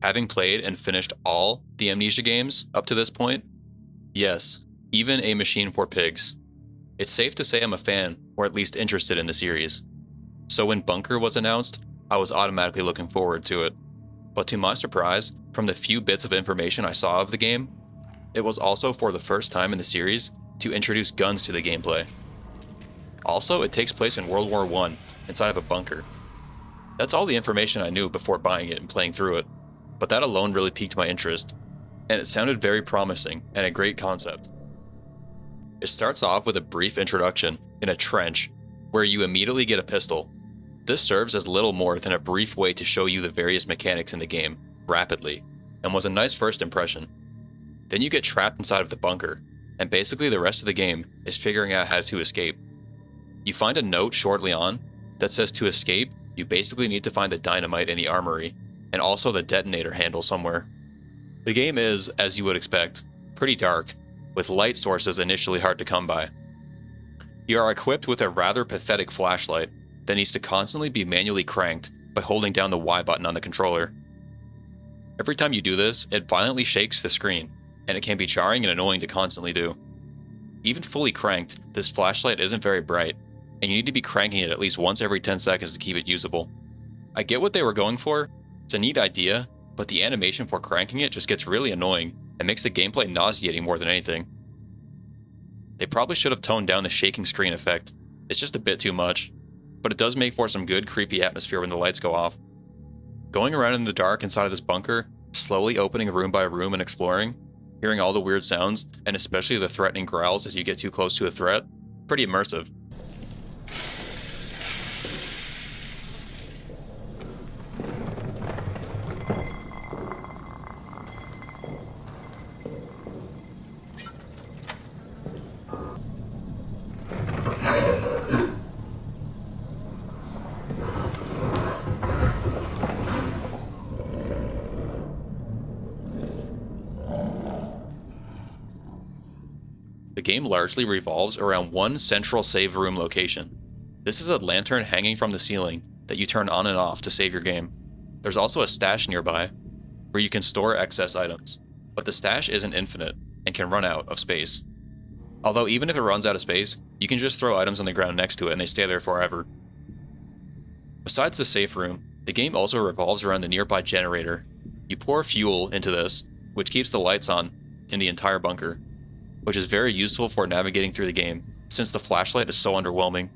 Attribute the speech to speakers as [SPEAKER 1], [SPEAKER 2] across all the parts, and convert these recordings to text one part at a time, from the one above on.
[SPEAKER 1] Having played and finished all the Amnesia games up to this point, yes, even A Machine for Pigs, it's safe to say I'm a fan, or at least interested in the series. So when Bunker was announced, I was automatically looking forward to it. But to my surprise, from the few bits of information I saw of the game, it was also for the first time in the series to introduce guns to the gameplay. Also, it takes place in World War I, inside of a bunker. That's all the information I knew before buying it and playing through it, but that alone really piqued my interest, and it sounded very promising and a great concept. It starts off with a brief introduction in a trench, where you immediately get a pistol. This serves as little more than a brief way to show you the various mechanics in the game, rapidly, and was a nice first impression. Then you get trapped inside of the bunker, and basically the rest of the game is figuring out how to escape. You find a note shortly on that says to escape, you basically need to find the dynamite in the armory, and also the detonator handle somewhere. The game is, as you would expect, pretty dark, with light sources initially hard to come by. You are equipped with a rather pathetic flashlight that needs to constantly be manually cranked by holding down the Y button on the controller. Every time you do this, it violently shakes the screen, and it can be jarring and annoying to constantly do. Even fully cranked, this flashlight isn't very bright, and you need to be cranking it at least once every 10 seconds to keep it usable. I get what they were going for, it's a neat idea, but the animation for cranking it just gets really annoying and makes the gameplay nauseating more than anything. They probably should have toned down the shaking screen effect, it's just a bit too much, but it does make for some good creepy atmosphere when the lights go off. Going around in the dark inside of this bunker, slowly opening room by room and exploring, hearing all the weird sounds, and especially the threatening growls as you get too close to a threat, pretty immersive. The game largely revolves around one central save room location. This is a lantern hanging from the ceiling that you turn on and off to save your game. There's also a stash nearby, where you can store excess items, but the stash isn't infinite and can run out of space. Although even if it runs out of space, you can just throw items on the ground next to it and they stay there forever. Besides the safe room, the game also revolves around the nearby generator. You pour fuel into this, which keeps the lights on in the entire bunker, which is very useful for navigating through the game, since the flashlight is so underwhelming.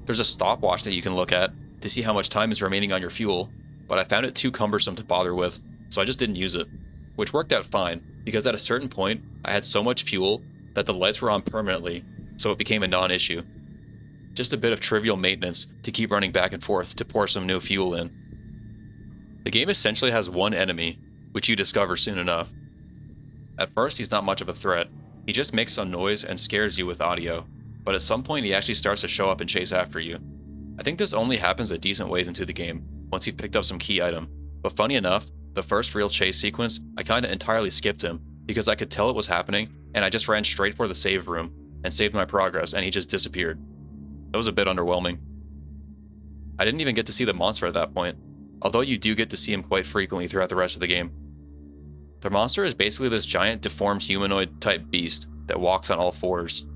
[SPEAKER 1] There's a stopwatch that you can look at to see how much time is remaining on your fuel, but I found it too cumbersome to bother with, so I just didn't use it, which worked out fine, because at a certain point, I had so much fuel that the lights were on permanently, so it became a non-issue. Just a bit of trivial maintenance to keep running back and forth to pour some new fuel in. The game essentially has one enemy, which you discover soon enough. At first, he's not much of a threat. He just makes some noise and scares you with audio, but at some point he actually starts to show up and chase after you. I think this only happens a decent ways into the game, once you've picked up some key item, but funny enough, the first real chase sequence, I kinda entirely skipped him, because I could tell it was happening, and I just ran straight for the save room, and saved my progress, and he just disappeared. It was a bit underwhelming. I didn't even get to see the monster at that point, although you do get to see him quite frequently throughout the rest of the game. The monster is basically this giant deformed humanoid type beast that walks on all fours.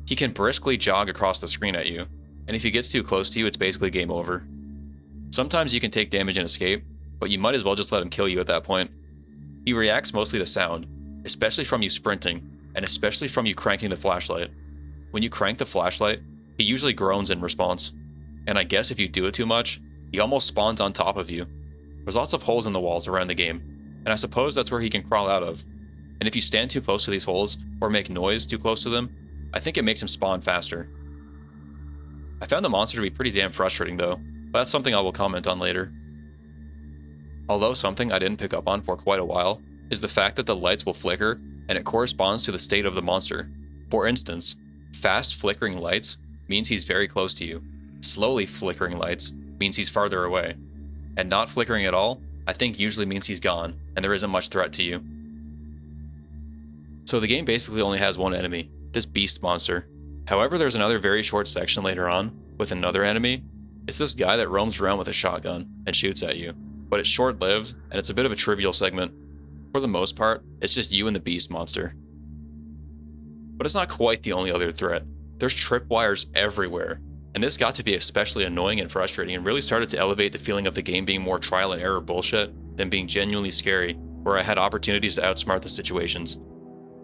[SPEAKER 1] He can briskly jog across the screen at you, and if he gets too close to you, it's basically game over. Sometimes you can take damage and escape, but you might as well just let him kill you at that point. He reacts mostly to sound, especially from you sprinting, and especially from you cranking the flashlight. When you crank the flashlight, he usually groans in response, and I guess if you do it too much, he almost spawns on top of you. There's lots of holes in the walls around the game, and I suppose that's where he can crawl out of. And if you stand too close to these holes, or make noise too close to them, I think it makes him spawn faster. I found the monster to be pretty damn frustrating though, but that's something I will comment on later. Although something I didn't pick up on for quite a while, is the fact that the lights will flicker, and it corresponds to the state of the monster. For instance, fast flickering lights means he's very close to you. Slowly flickering lights means he's farther away. And not flickering at all, I think usually means he's gone, and there isn't much threat to you. So the game basically only has one enemy, this beast monster. However, there's another very short section later on, with another enemy. It's this guy that roams around with a shotgun and shoots at you. but it's short-lived and it's a bit of a trivial segment. For the most part, it's just you and the beast monster. But it's not quite the only other threat. There's tripwires everywhere, and this got to be especially annoying and frustrating and really started to elevate the feeling of the game being more trial and error bullshit than being genuinely scary, where I had opportunities to outsmart the situations.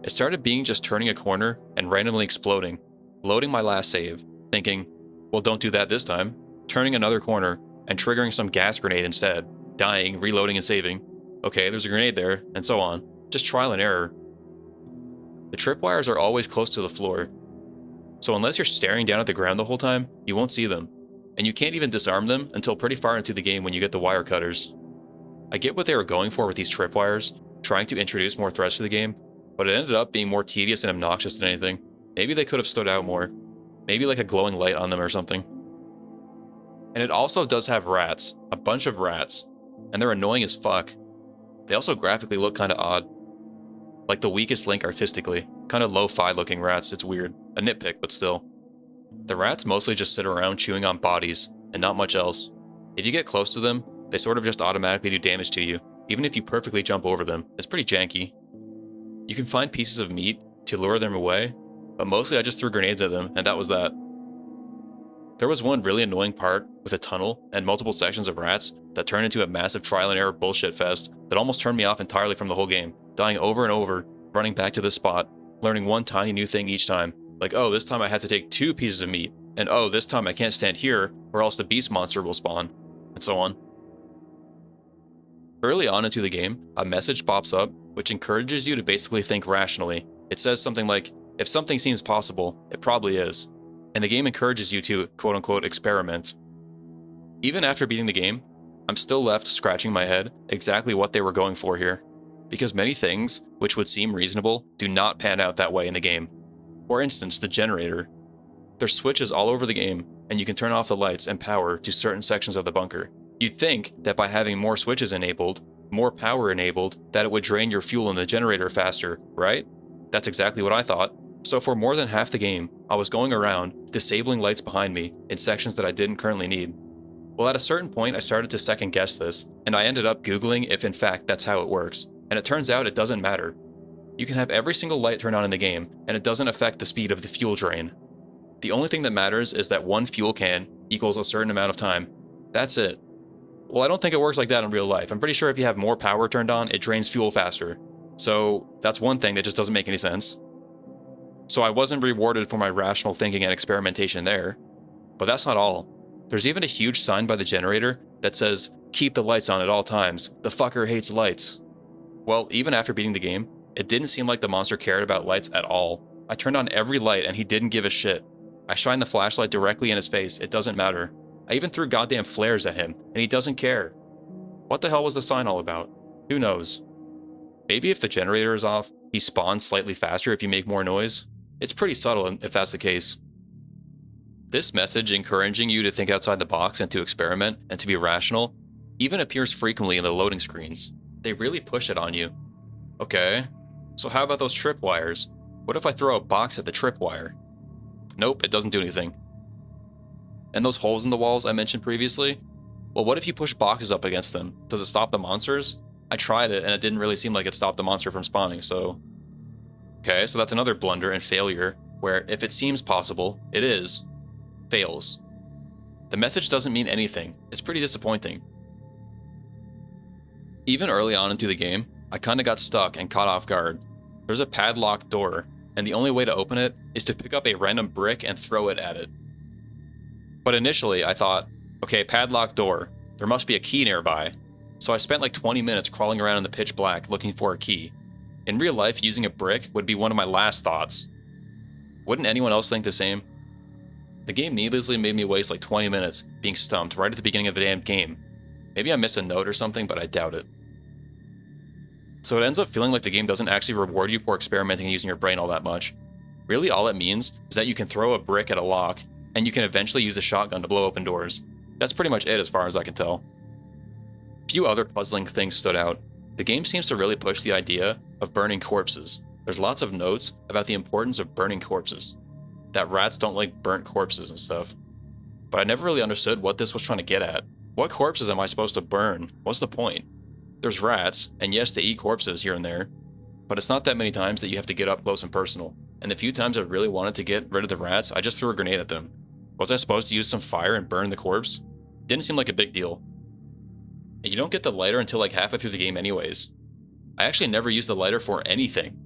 [SPEAKER 1] It started being just turning a corner and randomly exploding, loading my last save, thinking, well, don't do that this time, turning another corner and triggering some gas grenade instead, dying, reloading and saving. Okay, there's a grenade there, and so on. Just trial and error. The tripwires are always close to the floor, so unless you're staring down at the ground the whole time, you won't see them, and you can't even disarm them until pretty far into the game when you get the wire cutters. I get what they were going for with these tripwires, trying to introduce more threats to the game, but it ended up being more tedious and obnoxious than anything. Maybe they could have stood out more. Maybe like a glowing light on them or something. And it also does have rats, a bunch of rats, and they're annoying as fuck. They also graphically look kinda odd. Like the weakest link artistically. Kinda lo-fi looking rats, it's weird. A nitpick, but still. The rats mostly just sit around chewing on bodies, and not much else. If you get close to them, they sort of just automatically do damage to you, even if you perfectly jump over them. It's pretty janky. You can find pieces of meat to lure them away, but mostly I just threw grenades at them, and that was that. There was one really annoying part with a tunnel and multiple sections of rats that turned into a massive trial and error bullshit fest that almost turned me off entirely from the whole game, dying over and over, running back to this spot, learning one tiny new thing each time. Like, oh, this time I had to take 2 pieces of meat, and oh, this time I can't stand here or else the beast monster will spawn, and so on. Early on into the game, a message pops up which encourages you to basically think rationally. It says something like, if something seems possible, it probably is. And the game encourages you to, quote-unquote, experiment. Even after beating the game, I'm still left scratching my head exactly what they were going for here, because many things, which would seem reasonable, do not pan out that way in the game. For instance, the generator. There's switches all over the game, and you can turn off the lights and power to certain sections of the bunker. You'd think that by having more switches enabled, more power enabled, that it would drain your fuel in the generator faster, right? That's exactly what I thought. So for more than half the game, I was going around, disabling lights behind me in sections that I didn't currently need. Well, at a certain point, I started to second guess this, and I ended up Googling if in fact that's how it works, and it turns out it doesn't matter. You can have every single light turned on in the game, and it doesn't affect the speed of the fuel drain. The only thing that matters is that one fuel can equals a certain amount of time. That's it. Well, I don't think it works like that in real life. I'm pretty sure if you have more power turned on, it drains fuel faster. So that's one thing that just doesn't make any sense. So I wasn't rewarded for my rational thinking and experimentation there. But that's not all. There's even a huge sign by the generator that says, keep the lights on at all times. The fucker hates lights. Well, even after beating the game, it didn't seem like the monster cared about lights at all. I turned on every light and he didn't give a shit. I shined the flashlight directly in his face, it doesn't matter. I even threw goddamn flares at him, and he doesn't care. What the hell was the sign all about? Who knows? Maybe if the generator is off, he spawns slightly faster if you make more noise. It's pretty subtle if that's the case. This message encouraging you to think outside the box and to experiment and to be rational even appears frequently in the loading screens. They really push it on you. Okay, so how about those tripwires? What if I throw a box at the tripwire? Nope, it doesn't do anything. And those holes in the walls I mentioned previously? Well, what if you push boxes up against them? Does it stop the monsters? I tried it and it didn't really seem like it stopped the monster from spawning, so... Okay, so that's another blunder and failure, where if it seems possible, it is. Fails. The message doesn't mean anything. It's pretty disappointing. Even early on into the game, I kinda got stuck and caught off guard. There's a padlocked door, and the only way to open it is to pick up a random brick and throw it at it. But initially, I thought, okay, padlocked door, there must be a key nearby. So I spent like 20 minutes crawling around in the pitch black looking for a key. In real life, using a brick would be one of my last thoughts. Wouldn't anyone else think the same? The game needlessly made me waste like 20 minutes being stumped right at the beginning of the damn game. Maybe I missed a note or something, but I doubt it. So it ends up feeling like the game doesn't actually reward you for experimenting and using your brain all that much. Really, all it means is that you can throw a brick at a lock, and you can eventually use a shotgun to blow open doors. That's pretty much it as far as I can tell. Few other puzzling things stood out. The game seems to really push the idea of burning corpses. There's lots of notes about the importance of burning corpses. That rats don't like burnt corpses and stuff. But I never really understood what this was trying to get at. What corpses am I supposed to burn? What's the point? There's rats, and yes, they eat corpses here and there, but it's not that many times that you have to get up close and personal. And the few times I really wanted to get rid of the rats, I just threw a grenade at them. Was I supposed to use some fire and burn the corpse? Didn't seem like a big deal. And you don't get the lighter until like halfway through the game anyways. I actually never use the lighter for anything.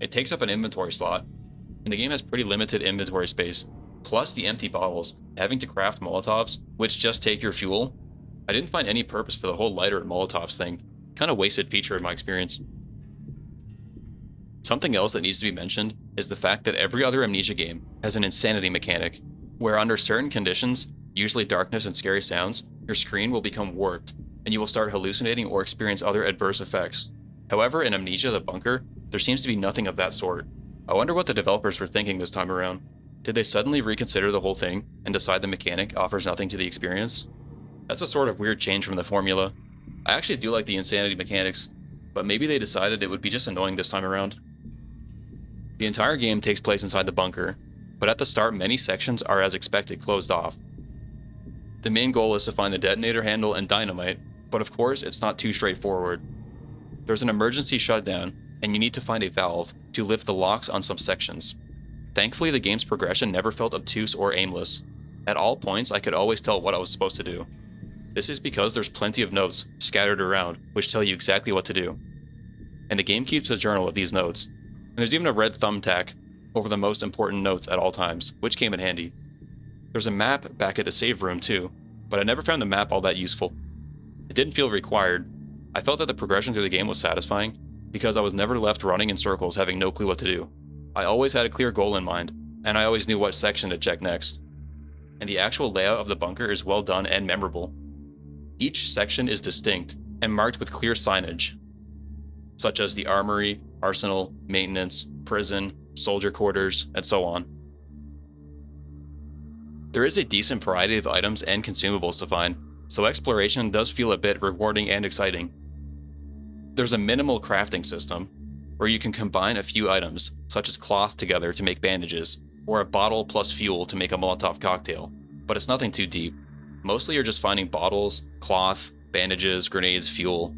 [SPEAKER 1] It takes up an inventory slot, and the game has pretty limited inventory space. Plus the empty bottles, having to craft Molotovs, which just take your fuel. I didn't find any purpose for the whole lighter and Molotovs thing. Kind of wasted feature in my experience. Something else that needs to be mentioned is the fact that every other Amnesia game has an insanity mechanic, where under certain conditions, usually darkness and scary sounds, your screen will become warped, and you will start hallucinating or experience other adverse effects. However, in Amnesia the Bunker, there seems to be nothing of that sort. I wonder what the developers were thinking this time around. Did they suddenly reconsider the whole thing and decide the mechanic offers nothing to the experience? That's a sort of weird change from the formula. I actually do like the insanity mechanics, but maybe they decided it would be just annoying this time around. The entire game takes place inside the bunker, but at the start many sections are as expected closed off. The main goal is to find the detonator handle and dynamite, but of course it's not too straightforward. There's an emergency shutdown, and you need to find a valve to lift the locks on some sections. Thankfully the game's progression never felt obtuse or aimless. At all points I could always tell what I was supposed to do. This is because there's plenty of notes scattered around which tell you exactly what to do. And the game keeps a journal of these notes, and there's even a red thumbtack over the most important notes at all times, which came in handy. There's a map back at the save room too, but I never found the map all that useful. It didn't feel required. I felt that the progression through the game was satisfying because I was never left running in circles having no clue what to do. I always had a clear goal in mind, and I always knew what section to check next. And the actual layout of the bunker is well done and memorable. Each section is distinct and marked with clear signage, such as the armory, arsenal, maintenance, prison, soldier quarters, and so on. There is a decent variety of items and consumables to find, so exploration does feel a bit rewarding and exciting. There's a minimal crafting system, where you can combine a few items, such as cloth together to make bandages, or a bottle plus fuel to make a Molotov cocktail, but it's nothing too deep. Mostly you're just finding bottles, cloth, bandages, grenades, fuel,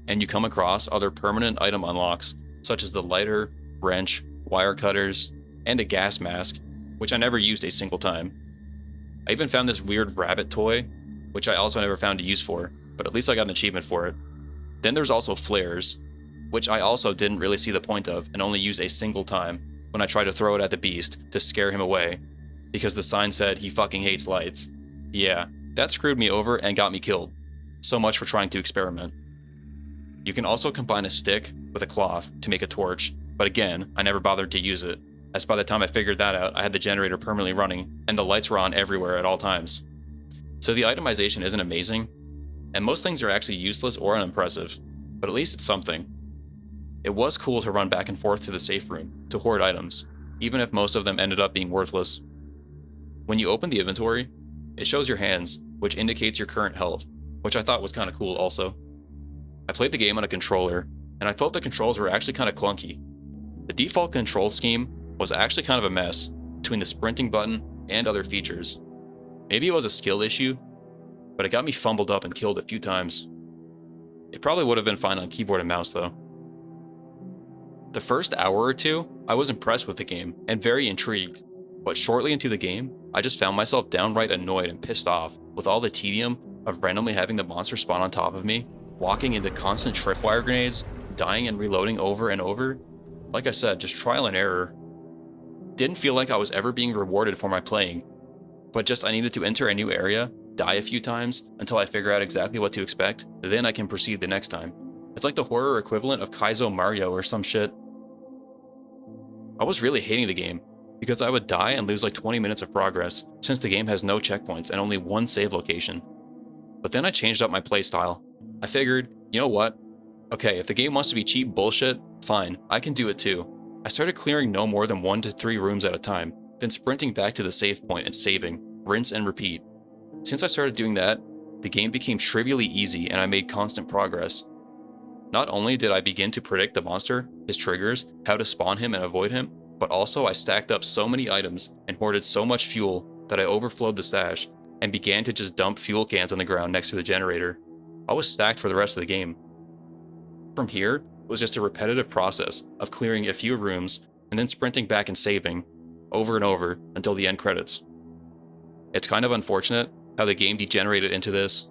[SPEAKER 1] and you come across other permanent item unlocks, such as the lighter, wrench, wire cutters, and a gas mask, which I never used a single time. I even found this weird rabbit toy, which I also never found a use for, but at least I got an achievement for it. Then there's also flares, which I also didn't really see the point of and only used a single time when I tried to throw it at the beast to scare him away, because the sign said he fucking hates lights. Yeah, that screwed me over and got me killed. So much for trying to experiment. You can also combine a stick with a cloth to make a torch, but again, I never bothered to use it, as by the time I figured that out, I had the generator permanently running and the lights were on everywhere at all times. So the itemization isn't amazing, and most things are actually useless or unimpressive, but at least it's something. It was cool to run back and forth to the safe room to hoard items, even if most of them ended up being worthless. When you open the inventory, it shows your hands, which indicates your current health, which I thought was kind of cool also. I played the game on a controller, and I felt the controls were actually kind of clunky. The default control scheme was actually kind of a mess between the sprinting button and other features. Maybe it was a skill issue, but it got me fumbled up and killed a few times. It probably would have been fine on keyboard and mouse though. The first hour or two, I was impressed with the game and very intrigued, but shortly into the game, I just found myself downright annoyed and pissed off with all the tedium of randomly having the monster spawn on top of me, walking into constant tripwire grenades, dying and reloading over and over. Like I said, just trial and error. Didn't feel like I was ever being rewarded for my playing, but just I needed to enter a new area, die a few times until I figure out exactly what to expect, then I can proceed the next time. It's like the horror equivalent of Kaizo Mario or some shit. I was really hating the game, because I would die and lose like 20 minutes of progress, since the game has no checkpoints and only one save location. But then I changed up my playstyle. I figured, you know what? Okay, if the game wants to be cheap bullshit, fine, I can do it too. I started clearing no more than 1 to 3 rooms at a time, then sprinting back to the save point and saving, rinse and repeat. Since I started doing that, the game became trivially easy and I made constant progress. Not only did I begin to predict the monster, his triggers, how to spawn him and avoid him, but also I stacked up so many items and hoarded so much fuel that I overflowed the stash, and began to just dump fuel cans on the ground next to the generator. I was stacked for the rest of the game. From here, it was just a repetitive process of clearing a few rooms and then sprinting back and saving, over and over until the end credits. It's kind of unfortunate how the game degenerated into this,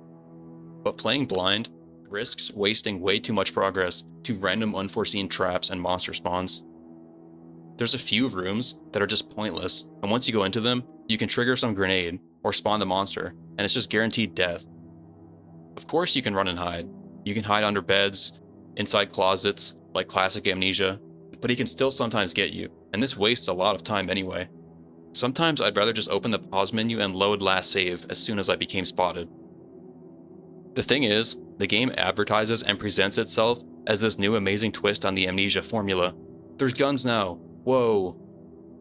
[SPEAKER 1] but playing blind risks wasting way too much progress to random unforeseen traps and monster spawns. There's a few rooms that are just pointless, and once you go into them, you can trigger some grenade or spawn the monster, and it's just guaranteed death. Of course you can run and hide. You can hide under beds, inside closets, like classic Amnesia, but he can still sometimes get you, and this wastes a lot of time anyway. Sometimes I'd rather just open the pause menu and load last save as soon as I became spotted. The thing is, the game advertises and presents itself as this new amazing twist on the Amnesia formula. There's guns now, whoa.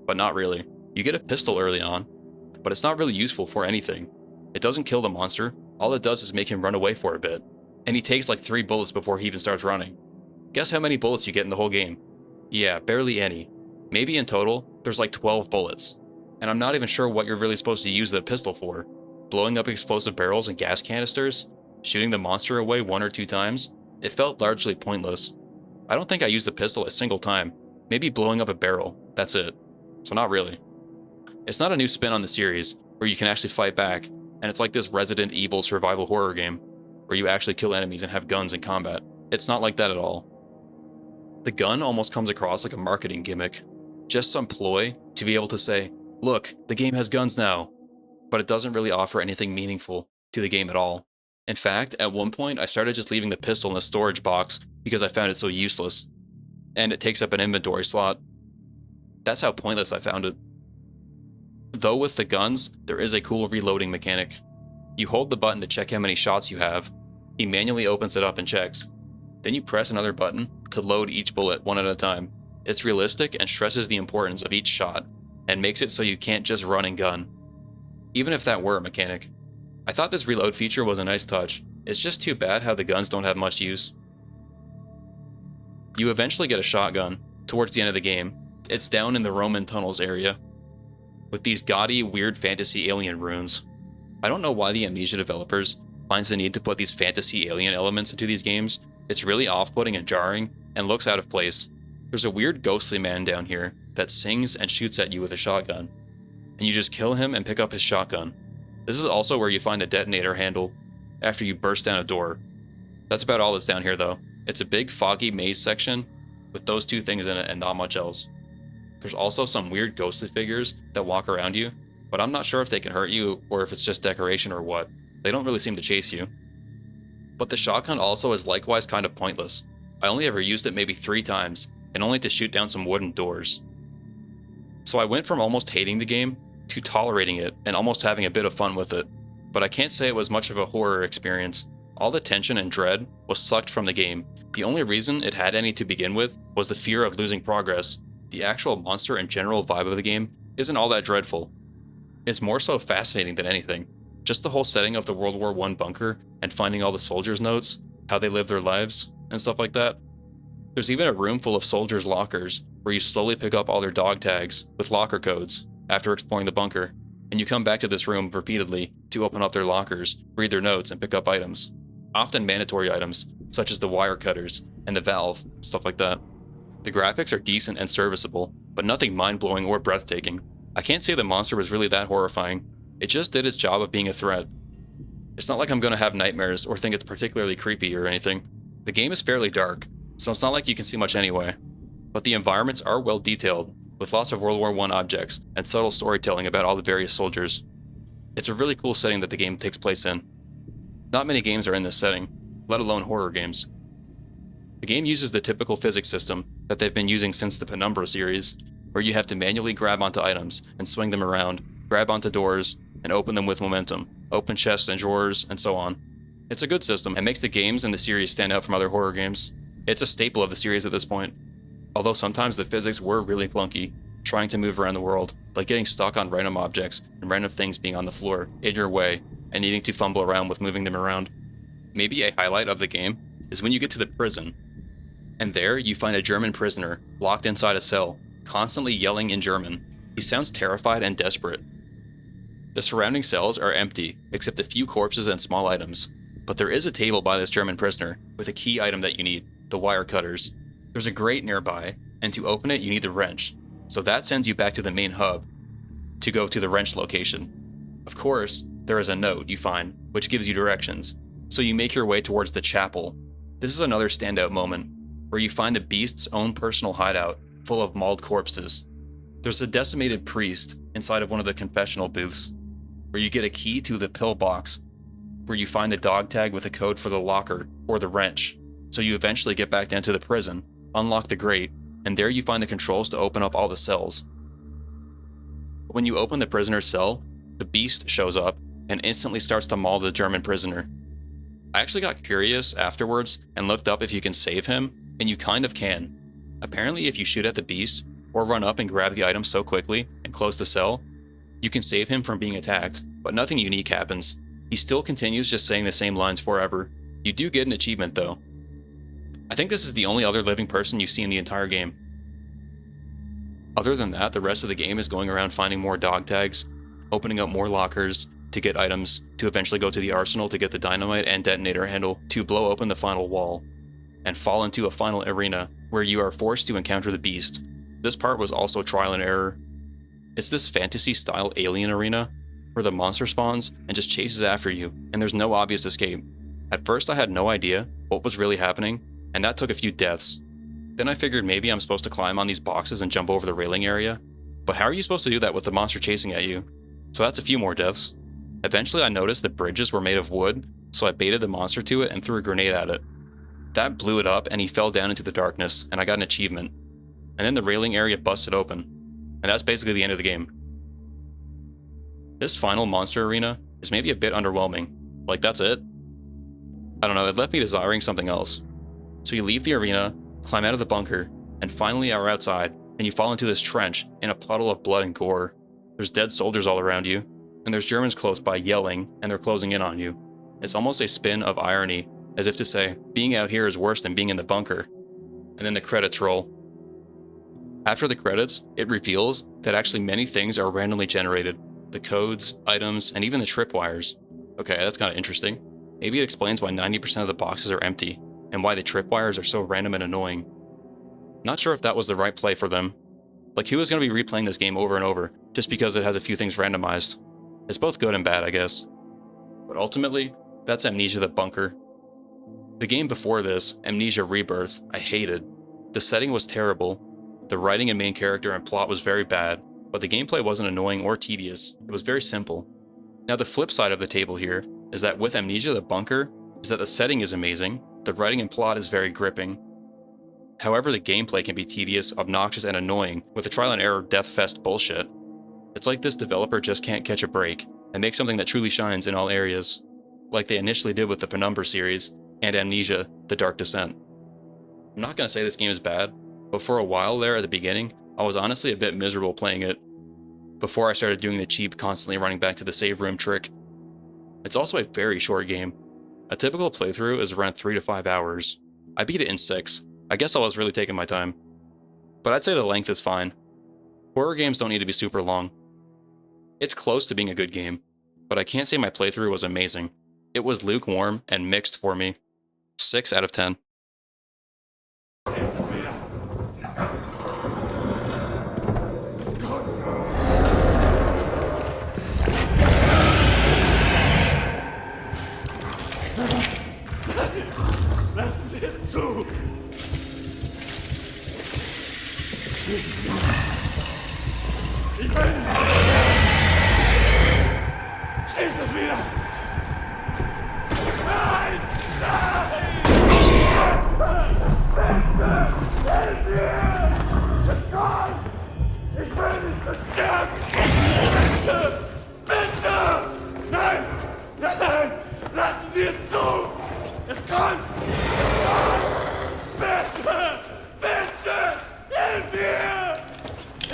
[SPEAKER 1] But not really. You get a pistol early on, but it's not really useful for anything. It doesn't kill the monster, all it does is make him run away for a bit. And he takes like 3 bullets before he even starts running. Guess how many bullets you get in the whole game? Yeah, barely any. Maybe in total, there's like 12 bullets. And I'm not even sure what you're really supposed to use the pistol for. Blowing up explosive barrels and gas canisters? Shooting the monster away 1 or 2 times? It felt largely pointless. I don't think I used the pistol a single time. Maybe blowing up a barrel, that's it. So not really. It's not a new spin on the series, where you can actually fight back, and it's like this Resident Evil survival horror game, where you actually kill enemies and have guns in combat. It's not like that at all. The gun almost comes across like a marketing gimmick. Just some ploy to be able to say, look, the game has guns now. But it doesn't really offer anything meaningful to the game at all. In fact, at one point I started just leaving the pistol in a storage box because I found it so useless. And it takes up an inventory slot. That's how pointless I found it. Though with the guns, there is a cool reloading mechanic. You hold the button to check how many shots you have. He manually opens it up and checks. Then you press another button to load each bullet one at a time. It's realistic and stresses the importance of each shot, and makes it so you can't just run and gun. Even if that were a mechanic. I thought this reload feature was a nice touch. It's just too bad how the guns don't have much use. You eventually get a shotgun towards the end of the game. It's down in the Roman tunnels area, with these gaudy, weird fantasy alien runes. I don't know why the Amnesia developers finds the need to put these fantasy alien elements into these games. It's really off-putting and jarring, and looks out of place. There's a weird ghostly man down here that sings and shoots at you with a shotgun, and you just kill him and pick up his shotgun. This is also where you find the detonator handle, after you burst down a door. That's about all that's down here though. It's a big foggy maze section, with those 2 things in it and not much else. There's also some weird ghostly figures that walk around you, but I'm not sure if they can hurt you or if it's just decoration or what. They don't really seem to chase you. But the shotgun also is likewise kind of pointless. I only ever used it maybe 3 times, and only to shoot down some wooden doors. So I went from almost hating the game to tolerating it and almost having a bit of fun with it. But I can't say it was much of a horror experience. All the tension and dread was sucked from the game. The only reason it had any to begin with was the fear of losing progress. The actual monster and general vibe of the game isn't all that dreadful. It's more so fascinating than anything. Just the whole setting of the World War I bunker and finding all the soldiers' notes, how they live their lives, and stuff like that. There's even a room full of soldiers' lockers where you slowly pick up all their dog tags with locker codes after exploring the bunker, and you come back to this room repeatedly to open up their lockers, read their notes, and pick up items. Often mandatory items, such as the wire cutters and the valve, stuff like that. The graphics are decent and serviceable, but nothing mind-blowing or breathtaking. I can't say the monster was really that horrifying. It just did its job of being a threat. It's not like I'm gonna have nightmares or think it's particularly creepy or anything. The game is fairly dark, so it's not like you can see much anyway. But the environments are well detailed, with lots of World War I objects and subtle storytelling about all the various soldiers. It's a really cool setting that the game takes place in. Not many games are in this setting, let alone horror games. The game uses the typical physics system that they've been using since the Penumbra series, where you have to manually grab onto items and swing them around, grab onto doors, and open them with momentum, open chests and drawers, and so on. It's a good system and makes the games in the series stand out from other horror games. It's a staple of the series at this point, although sometimes the physics were really clunky, trying to move around the world, like getting stuck on random objects and random things being on the floor, in your way, and needing to fumble around with moving them around. Maybe a highlight of the game is when you get to the prison, and there you find a German prisoner locked inside a cell, constantly yelling in German. He sounds terrified and desperate. The surrounding cells are empty, except a few corpses and small items. But there is a table by this German prisoner with a key item that you need, the wire cutters. There's a grate nearby, and to open it you need the wrench. So that sends you back to the main hub to go to the wrench location. Of course, there is a note you find, which gives you directions. So you make your way towards the chapel. This is another standout moment, where you find the beast's own personal hideout, full of mauled corpses. There's a decimated priest inside of one of the confessional booths, where you get a key to the pill box, where you find the dog tag with a code for the locker or the wrench. So you eventually get back down to the prison, unlock the grate, and there you find the controls to open up all the cells. When you open the prisoner's cell, the beast shows up and instantly starts to maul the German prisoner. I actually got curious afterwards and looked up if you can save him, and you kind of can. Apparently if you shoot at the beast, or run up and grab the item so quickly and close the cell, you can save him from being attacked, but nothing unique happens. He still continues just saying the same lines forever. You do get an achievement though. I think this is the only other living person you see in the entire game. Other than that, the rest of the game is going around finding more dog tags, opening up more lockers to get items, to eventually go to the arsenal to get the dynamite and detonator handle to blow open the final wall, and fall into a final arena where you are forced to encounter the beast. This part was also trial and error. It's this fantasy-style alien arena where the monster spawns and just chases after you, and there's no obvious escape. At first I had no idea what was really happening, and that took a few deaths. Then I figured maybe I'm supposed to climb on these boxes and jump over the railing area, but how are you supposed to do that with the monster chasing at you? So that's a few more deaths. Eventually I noticed the bridges were made of wood, so I baited the monster to it and threw a grenade at it. That blew it up and he fell down into the darkness, and I got an achievement. And then the railing area busted open, and that's basically the end of the game. This final monster arena is maybe a bit underwhelming. Like, that's it? I don't know, it left me desiring something else. So you leave the arena, climb out of the bunker, and finally are outside, and you fall into this trench in a puddle of blood and gore. There's dead soldiers all around you, and there's Germans close by yelling, and they're closing in on you. It's almost a spin of irony, as if to say, being out here is worse than being in the bunker. And then the credits roll. After the credits, it reveals that actually many things are randomly generated. The codes, items, and even the tripwires. Okay, that's kind of interesting. Maybe it explains why 90% of the boxes are empty, and why the tripwires are so random and annoying. Not sure if that was the right play for them. Like, who is going to be replaying this game over and over, just because it has a few things randomized? It's both good and bad, I guess. But ultimately, that's Amnesia the Bunker. The game before this, Amnesia Rebirth, I hated. The setting was terrible. The writing and main character and plot was very bad, but the gameplay wasn't annoying or tedious. It was very simple. Now the flip side of the table here is that with Amnesia the Bunker, is that the setting is amazing, the writing and plot is very gripping. However, the gameplay can be tedious, obnoxious, and annoying with the trial and error death fest bullshit. It's like this developer just can't catch a break and make something that truly shines in all areas, like they initially did with the Penumbra series and Amnesia, the Dark Descent. I'm not going to say this game is bad, but for a while there at the beginning, I was honestly a bit miserable playing it, before I started doing the cheap, constantly running back to the save room trick. It's also a very short game. A typical playthrough is around 3 to 5 hours. I beat it in 6. I guess I was really taking my time. But I'd say the length is fine. Horror games don't need to be super long. It's close to being a good game, but I can't say my playthrough was amazing. It was lukewarm and mixed for me. 6 out of 10.
[SPEAKER 2] Lassen Sie es zu! Ich will nicht! Schließ es wieder! Nein! Nein! Bitte! Hilf mir! Nein! Ich will nicht sterben! Bitte! Bitte! Nein! Nein! Lassen Sie es zu! Es kann! Es kann! Bitte! Bitte! Hilf mir!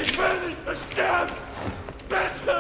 [SPEAKER 2] Ich will nicht sterben! Bitte!